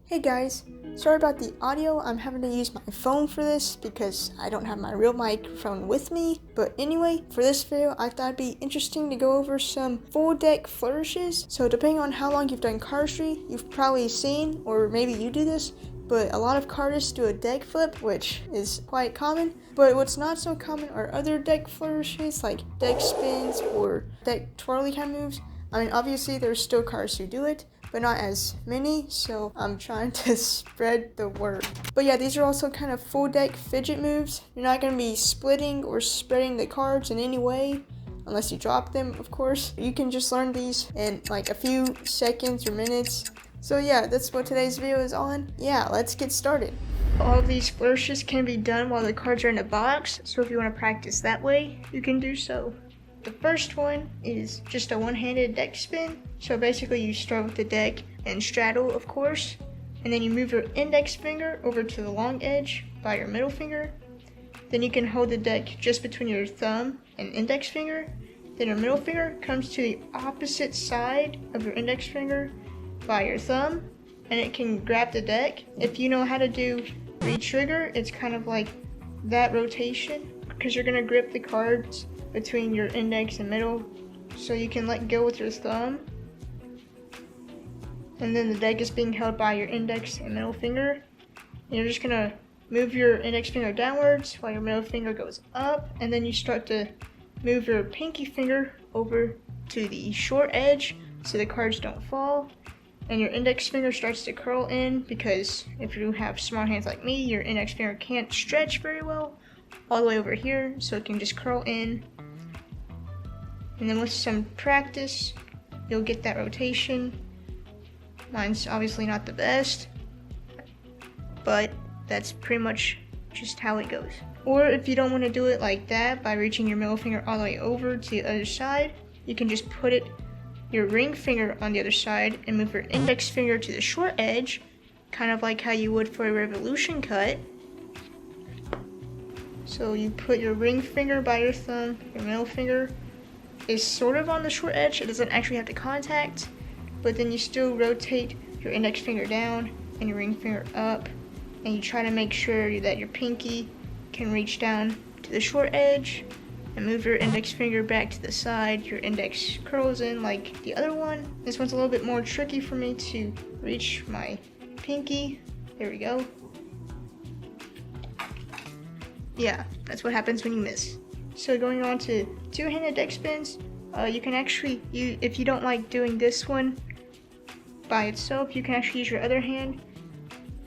Hey guys, sorry about the audio. I'm having to use my phone for this because I don't have my real microphone with me. But anyway, for this video, I thought it'd be interesting to go over some full deck flourishes. So depending on how long you've done cardistry, you've probably seen, or maybe you do this, but a lot of cardists do a deck flip, which is quite common. But what's not so common are other deck flourishes like deck spins or deck twirly kind of moves. I mean, obviously there's still cardists who do it, but not as many, so I'm trying to spread the word. But yeah, these are also kind of full deck fidget moves. You're not going to be splitting or spreading the cards in any way, unless you drop them, of course. You can just learn these in like a few seconds or minutes. So yeah, that's what today's video is on. Yeah, let's get started. All of these flourishes can be done while the cards are in a box, so if you want to practice that way, you can do so. The first one is just a one-handed deck spin. So basically you start with the deck and straddle, of course, and then you move your index finger over to the long edge by your middle finger. Then you can hold the deck just between your thumb and index finger. Then your middle finger comes to the opposite side of your index finger by your thumb, and it can grab the deck. If you know how to do re-trigger, it's kind of like that rotation, because you're gonna grip the cards between your index and middle, so you can let go with your thumb, and then the deck is being held by your index and middle finger. And you're just gonna move your index finger downwards while your middle finger goes up, and then you start to move your pinky finger over to the short edge so the cards don't fall, and your index finger starts to curl in, because if you have small hands like me, your index finger can't stretch very well all the way over here, so it can just curl in. And then with some practice, you'll get that rotation. Mine's obviously not the best, but that's pretty much just how it goes. Or if you don't want to do it like that by reaching your middle finger all the way over to the other side, you can just put your ring finger on the other side and move your index finger to the short edge, kind of like how you would for a revolution cut. So you put your ring finger by your thumb, your middle finger is sort of on the short edge, it doesn't actually have to contact, but then you still rotate your index finger down and your ring finger up, and you try to make sure that your pinky can reach down to the short edge, and move your index finger back to the side. Your index curls in like the other one. This one's a little bit more tricky for me to reach my pinky. There we go. Yeah, that's what happens when you miss. So going on to two-handed deck spins, you can actually, if you don't like doing this one by itself, you can actually use your other hand.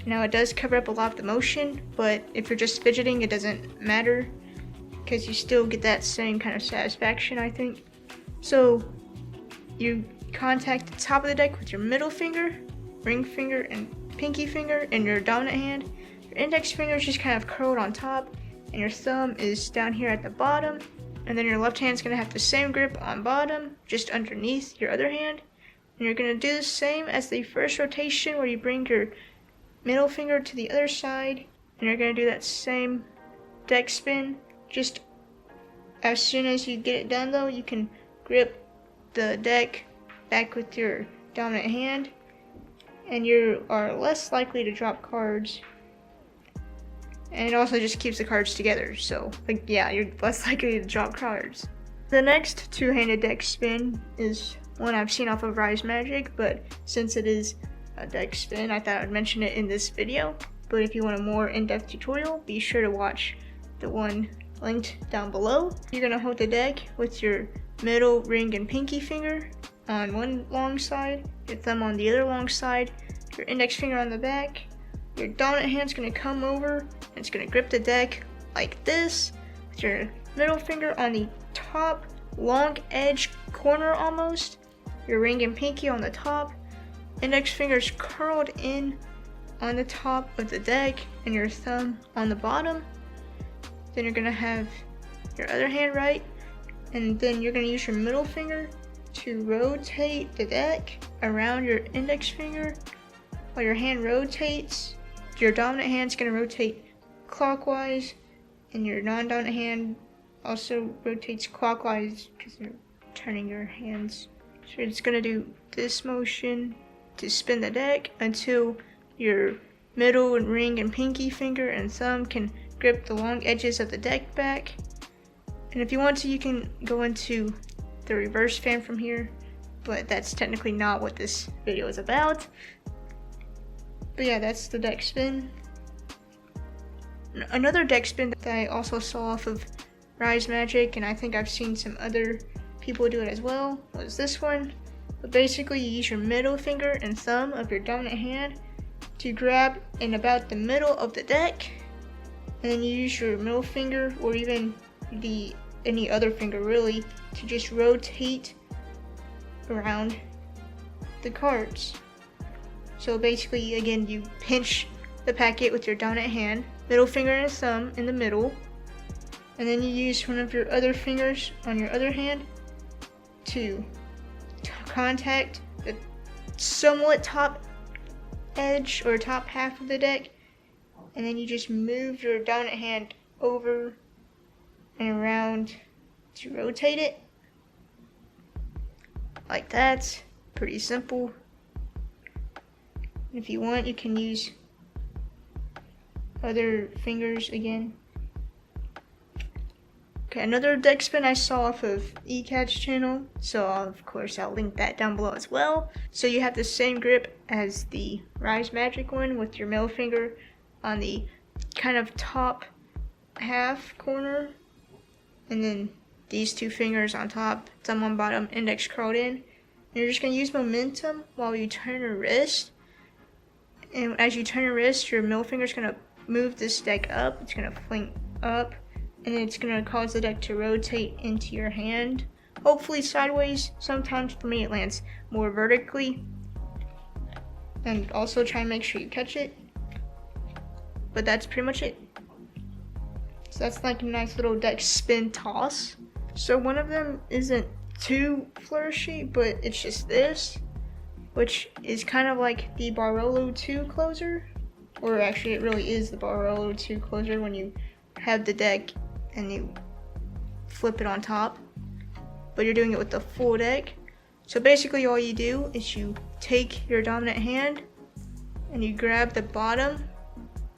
Now it does cover up a lot of the motion, but if you're just fidgeting, it doesn't matter, because you still get that same kind of satisfaction, I think. So you contact the top of the deck with your middle finger, ring finger, and pinky finger in your dominant hand. Your index finger is just kind of curled on top, and your thumb is down here at the bottom, and then your left hand's gonna have the same grip on bottom, just underneath your other hand. And you're gonna do the same as the first rotation, where you bring your middle finger to the other side, and you're gonna do that same deck spin. Just as soon as you get it done though, you can grip the deck back with your dominant hand, and you are less likely to drop cards. And it also just keeps the cards together, so like, yeah, you're less likely to drop cards. The next two-handed deck spin is one I've seen off of Rise Magic, but since it is a deck spin, I thought I'd mention it in this video. But if you want a more in-depth tutorial, be sure to watch the one linked down below. You're gonna hold the deck with your middle, ring, and pinky finger on one long side, your thumb on the other long side, your index finger on the back. Your dominant hand's gonna come over and it's gonna grip the deck like this, with your middle finger on the top long edge corner almost, your ring and pinky on the top, index fingers curled in on the top of the deck, and your thumb on the bottom. Then you're gonna have your other hand right, and then you're gonna use your middle finger to rotate the deck around your index finger. While your hand rotates, your dominant hand's gonna rotate clockwise, and your non-dominant hand also rotates clockwise because you're turning your hands. So it's gonna do this motion to spin the deck until your middle and ring and pinky finger and thumb can grip the long edges of the deck back. And if you want to, you can go into the reverse fan from here, but that's technically not what this video is about. But yeah, that's the deck spin. Another deck spin that I also saw off of Rise Magic, and I think I've seen some other people do it as well, was this one. But basically you use your middle finger and thumb of your dominant hand to grab in about the middle of the deck, and then you use your middle finger or even any other finger really to just rotate around the cards. So basically, again, you pinch the packet with your dominant hand, middle finger and thumb in the middle, and then you use one of your other fingers on your other hand to contact the somewhat top edge or top half of the deck, and then you just move your dominant hand over and around to rotate it like that. Pretty simple. If you want, you can use other fingers again. Okay, another deck spin I saw off of ECAT's channel, so of course I'll link that down below as well. So you have the same grip as the Rise Magic one with your middle finger on the kind of top half corner, and then these two fingers on top, thumb on bottom, index curled in. And you're just going to use momentum while you turn your wrist. And as you turn your wrist, your middle finger is going to move this deck up. It's going to fling up, and then it's going to cause the deck to rotate into your hand. Hopefully sideways. Sometimes for me it lands more vertically. And also try and make sure you catch it. But that's pretty much it. So that's like a nice little deck spin toss. So one of them isn't too flourishy, but it's just this, which is kind of like the Barolo 2 closer. Or actually it really is the Barolo 2 closer when you have the deck and you flip it on top. But you're doing it with the full deck. So basically all you do is you take your dominant hand and you grab the bottom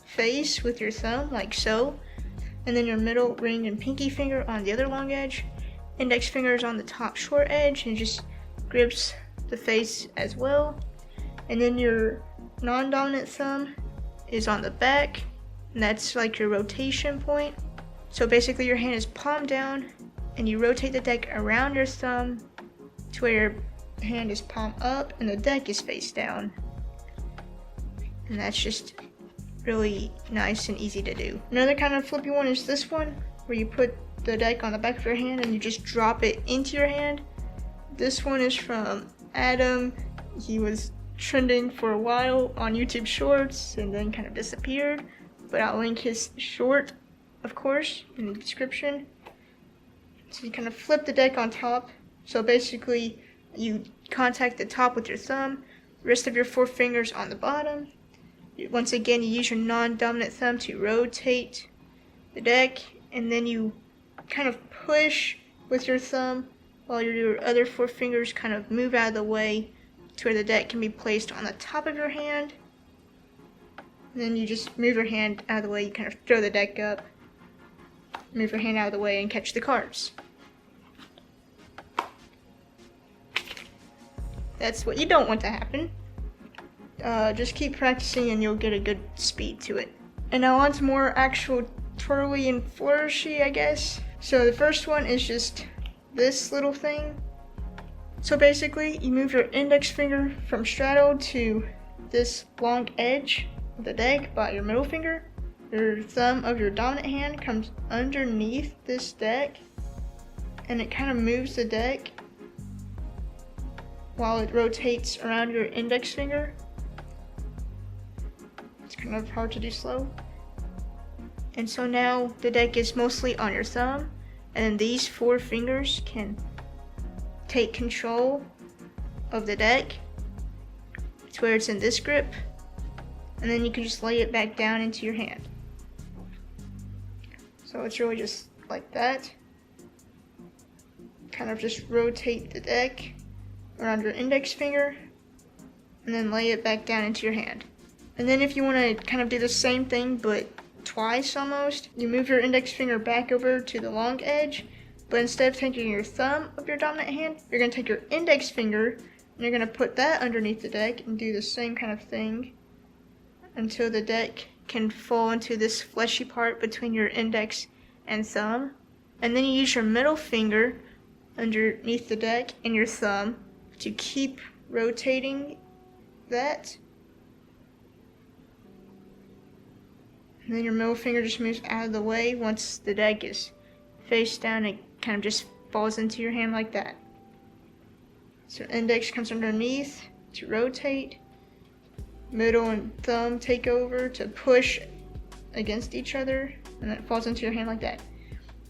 face with your thumb like so, and then your middle ring and pinky finger on the other long edge, index fingers on the top short edge, and just grips the face as well. And then your non-dominant thumb is on the back, and that's like your rotation point. So basically your hand is palm down and you rotate the deck around your thumb to where your hand is palm up and the deck is face down. And that's just really nice and easy to do. Another kind of flippy one is this one, where you put the deck on the back of your hand and you just drop it into your hand. This one is from Adam. He was trending for a while on YouTube Shorts and then kind of disappeared, but I'll link his short, of course, in the description. So you kind of flip the deck on top. So basically you contact the top with your thumb, rest of your four fingers on the bottom. Once again, you use your non-dominant thumb to rotate the deck, and then you kind of push with your thumb while your other four fingers kind of move out of the way to where the deck can be placed on the top of your hand. And then you just move your hand out of the way, you kind of throw the deck up, move your hand out of the way and catch the cards. That's what you don't want to happen. Just keep practicing and you'll get a good speed to it. And now on to more actual twirly and flourishy, I guess. So the first one is just this little thing. So basically you move your index finger from straddle to this long edge of the deck by your middle finger. Your thumb of your dominant hand comes underneath this deck and it kind of moves the deck while it rotates around your index finger. It's kind of hard to do slow. And so now the deck is mostly on your thumb, and these four fingers can take control of the deck to where it's in this grip, and then you can just lay it back down into your hand. So it's really just like that. Kind of just rotate the deck around your index finger and then lay it back down into your hand. And then if you want to kind of do the same thing but twice almost, you move your index finger back over to the long edge, but instead of taking your thumb of your dominant hand, you're going to take your index finger and you're going to put that underneath the deck and do the same kind of thing until the deck can fall into this fleshy part between your index and thumb. And then you use your middle finger underneath the deck and your thumb to keep rotating that. And then your middle finger just moves out of the way. Once the deck is face down, it kind of just falls into your hand like that. So index comes underneath to rotate. Middle and thumb take over to push against each other, and then it falls into your hand like that.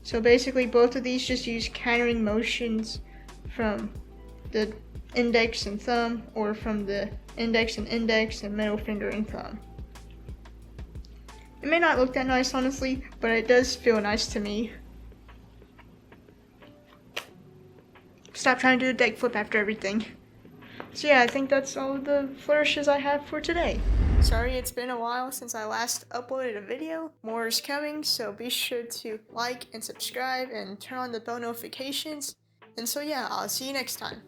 So basically both of these just use countering motions from the index and thumb, or from the index and middle finger and thumb. It may not look that nice honestly, but it does feel nice to me. Stop trying to do a deck flip after everything. So yeah, I think that's all of the flourishes I have for today. Sorry it's been a while since I last uploaded a video. More is coming, so be sure to like and subscribe and turn on the bell notifications. And so yeah, I'll see you next time.